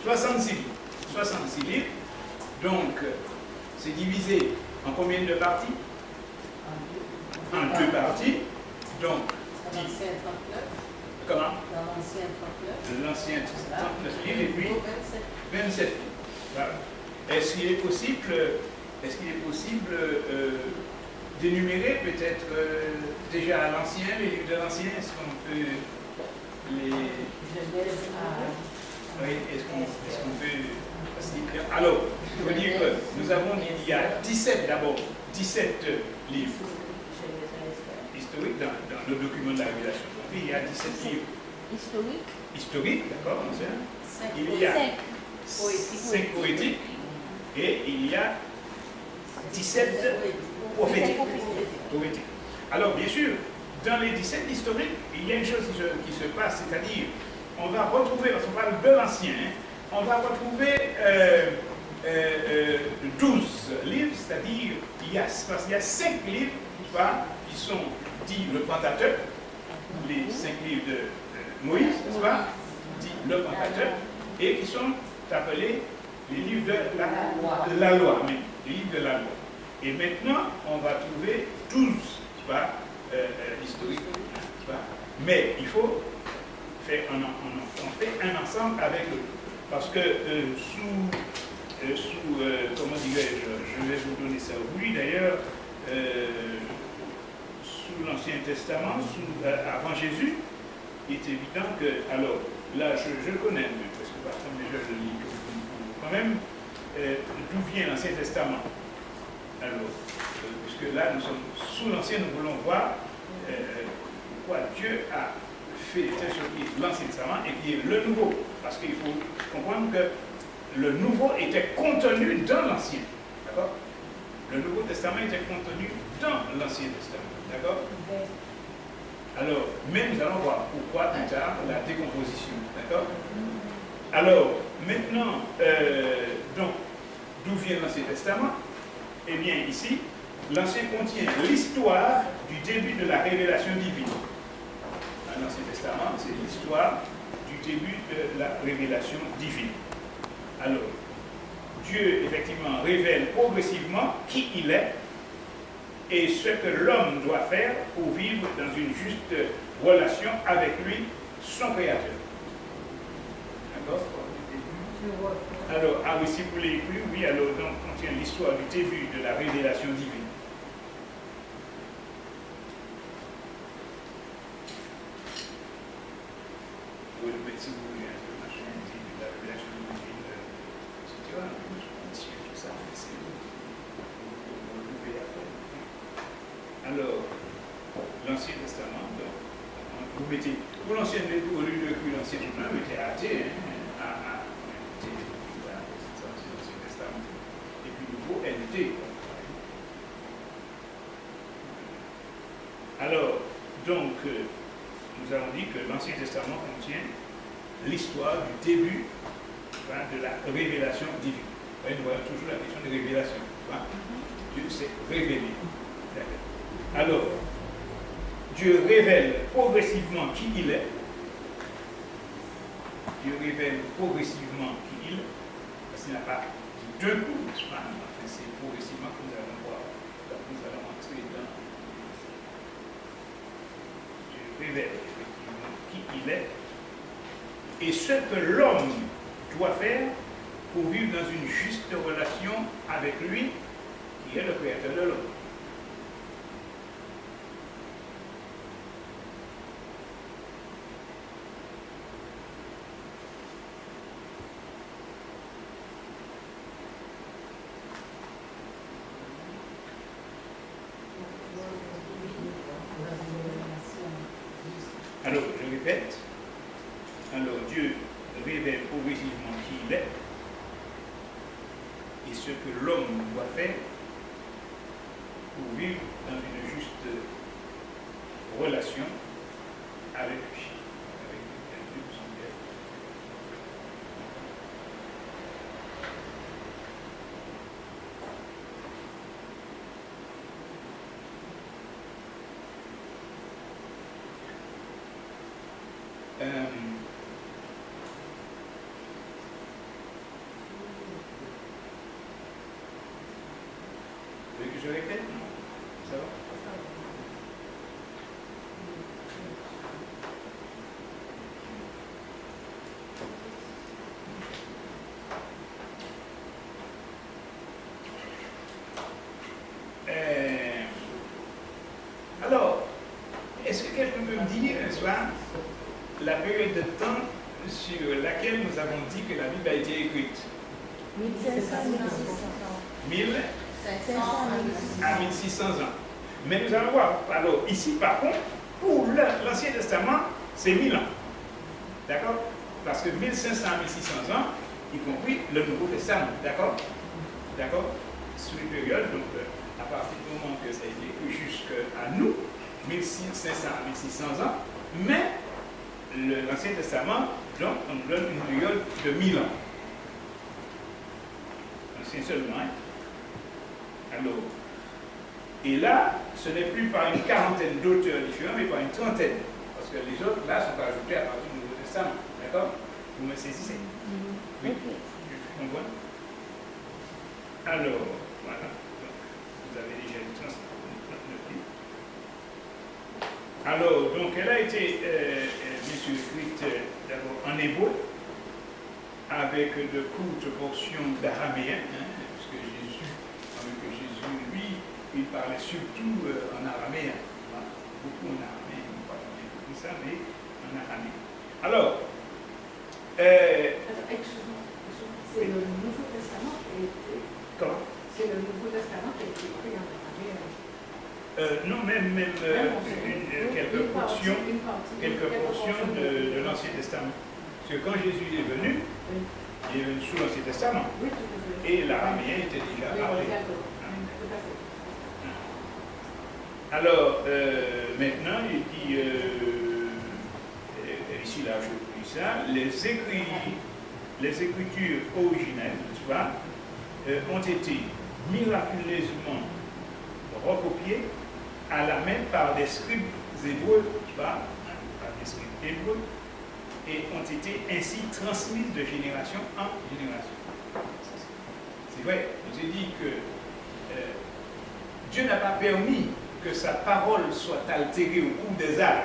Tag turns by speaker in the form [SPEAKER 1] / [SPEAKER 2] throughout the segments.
[SPEAKER 1] 66 livres. 66 livres. Donc, c'est divisé en combien de parties? En deux parties. Donc,
[SPEAKER 2] Dans l'ancien 39.
[SPEAKER 1] comment?
[SPEAKER 2] Dans l'ancien 39.
[SPEAKER 1] L'ancien 39 livres et puis 27 livres. Voilà. Est-ce qu'il est possible d'énumérer peut-être déjà à l'ancien, les livres de l'ancien? Est-ce qu'on peut les... Oui, est-ce qu'on peut... Alors, il faut dire que nous avons dit il y a 17 d'abord, 17 livres historiques dans le document de la Révélation. Il y a 17 livres historiques, d'accord, il y a 5 poétiques et il y a 17 prophétiques. Alors, bien sûr, dans les 17 historiques, il y a une chose qui se passe, c'est-à-dire, on va retrouver, parce qu'on parle de l'ancien, on va retrouver 12 livres, c'est-à-dire, il y a 5 livres qui sont dits le Pentateuque, les 5 livres de Moïse, n'est-ce pas, dit le Pentateuque, et qui sont appelés les livres de la loi, mais les livres de la loi. Et maintenant, on va trouver 12 historiques. Mais il faut faire on fait un ensemble avec eux. Parce que comment dirais-je, je vais vous donner ça aujourd'hui d'ailleurs, sous l'Ancien Testament, avant Jésus, il est évident que, alors, là je connais, parce que par contre déjà je le lis quand même, d'où vient l'Ancien Testament. Alors, puisque là nous sommes sous l'Ancien, nous voulons voir pourquoi Dieu a fait ce qui est l'Ancien Testament et qui est le Nouveau. Parce qu'il faut comprendre que le Nouveau était contenu dans l'Ancien. D'accord? Le Nouveau Testament était contenu dans l'Ancien Testament. D'accord? Alors, mais nous allons voir pourquoi plus tard la décomposition. D'accord? Alors, maintenant, donc, d'où vient l'Ancien Testament? Eh bien, ici, l'Ancien contient l'histoire du début de la révélation divine. L'Ancien Testament, c'est l'histoire du début de la révélation divine. Alors, Dieu, effectivement, révèle progressivement qui il est et ce que l'homme doit faire pour vivre dans une juste relation avec lui, son Créateur. D'accord? Alors, oui, si vous l'avez écrit, oui, alors, donc, on contient l'histoire du début de la révélation divine. Oui, mais si vous voulez un peu machin, le début de la révélation divine, etc., tout ça, c'est vous pouvez après. Alors, l'Ancien Testament, donc, vous mettez, pour l'Ancien, au lieu de l'Ancien Testament, vous mettez athée, et puis nouveau NT. Alors, donc, nous avons dit que l'Ancien Testament contient l'histoire du début de la révélation divine. Nous voyons toujours la question de révélation. Dieu s'est révélé. Alors, Dieu révèle progressivement qui il est. Dieu révèle progressivement qui il est. Parce qu'il n'a pas deux coups, n'est-ce pas? Enfin, c'est progressivement que nous allons voir. Nous allons entrer dans. Dieu révèle effectivement qui il est et ce que l'homme doit faire pour vivre dans une juste relation avec lui, qui est le Créateur de l'homme. Alors, je répète, alors Dieu révèle progressivement qui il est et ce que l'homme doit faire pour vivre dans une juste relation avec lui, avec Dieu, son Père. est-ce que quelqu'un peut me dire, soit la période de temps sur laquelle nous avons dit que la Bible a été écrite?
[SPEAKER 3] 1500
[SPEAKER 1] à 1600 ans. Mais nous allons voir, alors ici par contre, pour l'Ancien Testament, c'est 1000 ans. D'accord? Parce que 1500 à 1600 ans, y compris le Nouveau Testament. D'accord? D'accord? Sous les périodes, donc à partir du moment que ça a été écrit jusqu'à nous, 1500 à 1600 ans, mais l'Ancien Testament, donc, on nous donne une période de 1000 ans. C'est seulement. Hein? Alors, et là, ce n'est plus par une quarantaine d'auteurs différents, mais par une trentaine. Parce que les autres, là, sont ajoutés à partir du Nouveau Testament. D'accord? Vous me saisissez? Oui. Je comprends. Alors, voilà. Vous avez déjà une 39 livres. Alors, donc, elle a été, bien sûr, écrite d'abord en hébreu, avec de courtes portions d'araméen, hein, parce que Jésus, lui, il parlait surtout en araméen. Hein, beaucoup en araméen, on ne parle pas beaucoup de ça, mais en araméen. Alors,
[SPEAKER 3] excuse-moi, c'est le Nouveau Testament qui a été.
[SPEAKER 1] Comment?
[SPEAKER 3] C'est le Nouveau Testament qui a été écrit en araméen.
[SPEAKER 1] Non, même quelques portions de l'Ancien Testament. Parce que quand Jésus est venu, il est venu sous l'Ancien Testament.
[SPEAKER 3] Oui, tout à fait.
[SPEAKER 1] Et l'araméen était déjà parlé. Alors, maintenant, il dit, ici là, je dis ça, les écritures originelles, tu vois, ont été miraculeusement recopiées à la main par des scribes hébreux, tu vois, par des scribes hébreux, et ont été ainsi transmises de génération en génération. C'est vrai, je vous ai dit que Dieu n'a pas permis que sa parole soit altérée au cours des âges.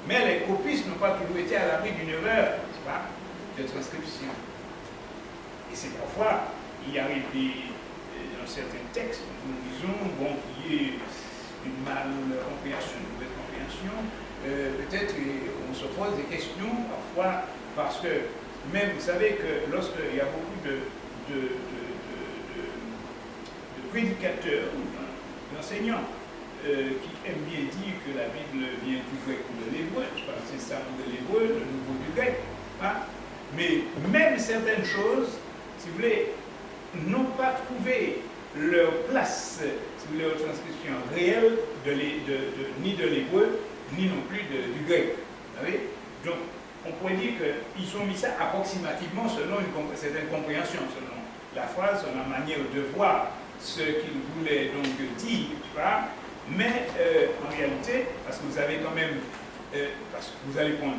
[SPEAKER 1] Mais les copistes n'ont pas toujours été à l'abri d'une erreur de transcription. Et c'est parfois, il arrive dans certains textes, nous disons, bon, qu'il y ait une mal-compréhension, une mauvaise compréhension, peut-être on se pose des questions parfois, parce que même, vous savez que lorsqu'il y a beaucoup de prédicateurs, d'enseignants, qui aiment bien dire que la Bible vient du grec ou de l'hébreu, je parle sincèrement de l'hébreu, le nouveau du grec, hein? Mais même certaines choses, si vous voulez, n'ont pas trouvé leur place, si vous voulez, leur transcription réelle ni de l'hébreu, ni non plus du grec. Vous savez? Donc, on pourrait dire qu'ils ont mis ça approximativement selon une certaine compréhension, selon la phrase, selon la manière de voir ce qu'ils voulaient donc dire, mais en réalité, parce que vous avez quand même, parce que vous allez prendre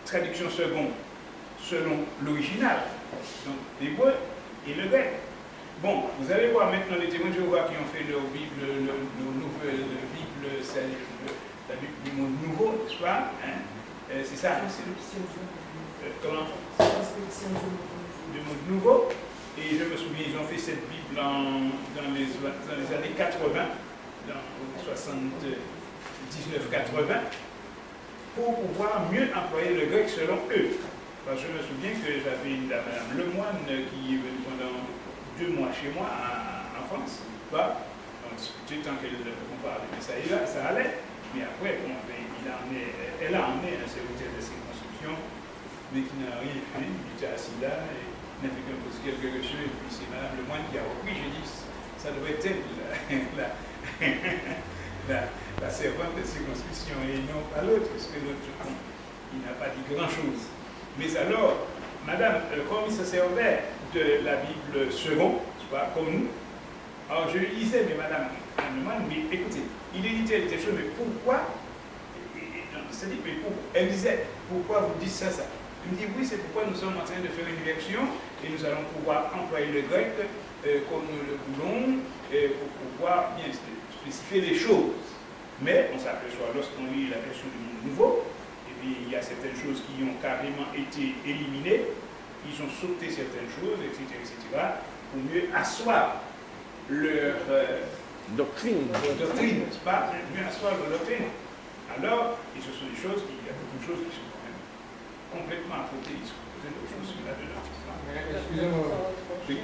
[SPEAKER 1] traduction seconde selon l'original, donc l'hébreu et le grec. Bon, vous allez voir maintenant les témoins de Jéhovah qui ont fait leur Bible, la Bible du monde nouveau, n'est-ce pas? Hein? C'est ça. Comment? Du monde nouveau. Et je me souviens, ils ont fait cette Bible dans les années 80, dans 79-80, pour pouvoir mieux employer le grec selon eux. Parce que je me souviens que j'avais une dame, Madame Lemoine, qui est venue pendant 2 mois chez moi en France. On discutait tant qu'elle parlait de ça, et là, ça allait. Mais après, bon, elle a emmené un secrétaire de circonscription, mais qui n'a rien fait. Il était assis là, et il n'a fait qu'un poser quelques questions, et puis c'est Madame Lemoine qui a repris. J'ai dit, ça devrait être la servante de circonscription, et non pas l'autre, parce que l'autre, il n'a pas dit grand-chose. Mais alors, Madame, comme il se servait de la Bible seconde, comme nous, alors je lui disais, mais Madame Lemoine, mais écoutez, il est dit telle chose, mais pourquoi? C'est-à-dire, mais pourquoi? Elle disait, pourquoi vous dites ça? Elle me dit, oui, c'est pourquoi nous sommes en train de faire une version et nous allons pouvoir employer le grec comme nous le voulons pour pouvoir bien spécifier les choses. Mais on s'aperçoit, lorsqu'on lit la version du monde nouveau, et puis il y a certaines choses qui ont carrément été éliminées, ils ont sauté certaines choses, etc., pour mieux asseoir leur
[SPEAKER 4] Doctrine.
[SPEAKER 1] Doctrine, n'est-ce pas? Une histoire de doctrine. Alors, et ce sont des choses, il y a beaucoup de choses qui sont quand même complètement à côté, il se peut d'autres choses là-dedans.
[SPEAKER 5] Excusez-moi.
[SPEAKER 2] Oui.